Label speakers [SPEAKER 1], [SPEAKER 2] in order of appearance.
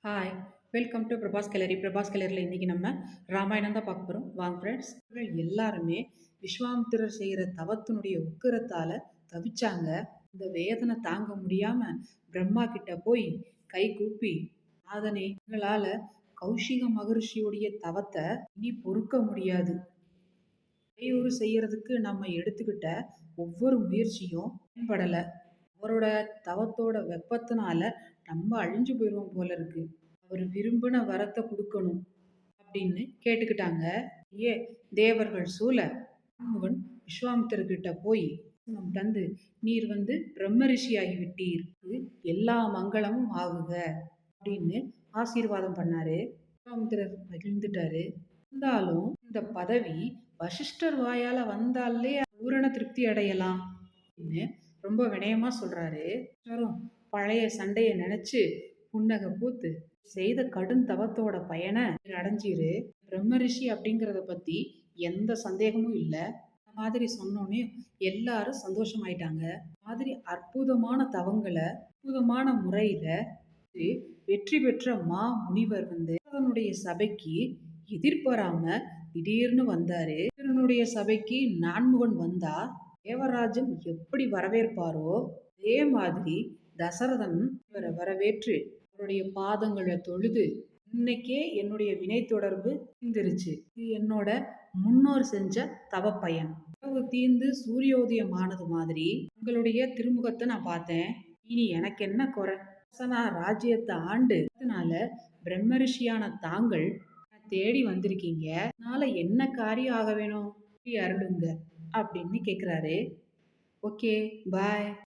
[SPEAKER 1] Hi! Welcome to Prabhas gallery. Prabhas கேலரில இன்னைக்கு நம்ம ராமாயணம் தான் பார்க்க போறோம். வாங்க ஃப்ரெண்ட்ஸ். இவர்கள் எல்லாருமே விஸ்வாமித்திரர் செய்கிற தவத்தினுடைய உக்கிரத்தால தவிச்சாங்க. இந்த வேதனை தாங்க முடியாம பிரம்மா கிட்ட போய் கை கூப்பி, நாதனே எங்களால கௌஷிக மகரிஷியுடைய தவத்தை இனி பொறுக்க முடியாது. இடையூறு செய்யறதுக்கு நம்ம எடுத்துக்கிட்ட ஒவ்வொரு முயற்சியும் பயன்படல. அவரோட தவத்தோட வெப்பத்தினால நம்ம அழிஞ்சு போயிடுவோம் போல இருக்கு. அவர் விரும்பின வரத்தை கொடுக்கணும் அப்படின்னு கேட்டுக்கிட்டாங்க. ஏ தேவர்கள் சூழ ஆறுமுகன் விஸ்வாமித்திரர்கிட்ட போய் வரம் தந்து, நீர் பிரம்ம ரிஷி ஆகிவிட்டீர், எல்லா மங்களமும் ஆகுக அப்படின்னு ஆசீர்வாதம் பண்ணாரு. விஸ்வாமித்திரர் மகிழ்ந்துட்டாரு. இருந்தாலும் இந்த பதவி வசிஷ்டர் வாயால வந்தாலே பூரண திருப்தி அடையலாம் அப்படின்னு ரொம்ப வினயமா சொல்றாரு. பழைய சண்டைய நினைச்சு புன்னகை பூத்து, செய்த கடும் தவத்தோட பயனை அடைஞ்சிரு, பிரம்ம ரிஷி அப்படிங்கிறத பத்தி எந்த சந்தேகமும் இல்லை. அந்த மாதிரி சொன்னோன்னே எல்லாரும் சந்தோஷமாயிட்டாங்க. மாதிரி அற்புதமான தவங்களை அற்புதமான முறையில வெற்றி பெற்ற மா முனிவர் தன்னுடைய சபைக்கு எதிர்பாராம திடீர்னு வந்தாரு. தன்னுடைய சபைக்கு நான்முகன் வந்தா தேவராஜன் எப்படி வரவேற்பாரோ அதே மாதிரி தசரதன் இவரை வரவேற்று அவருடைய பாதங்களை தொழுது, இன்னைக்கே என்னுடைய வினை தொடர்பு தீர்ந்துருச்சு, இது என்னோட முன்னோர் செஞ்ச தவ பயன். இரவு தீர்ந்து சூரியோதயம் ஆனது மாதிரி உங்களுடைய திருமுகத்தை நான் பார்த்தேன். இனி எனக்கு என்ன குறை? ராஜ்யத்தை ஆண்டு பிரம்ம ரிஷியான தாங்கள் தேடி வந்திருக்கீங்க. அதனால என்ன காரியம் ஆக வேணும், அருளுங்க அப்படின்னு கேக்குறாரு. ஓகே, பாய்.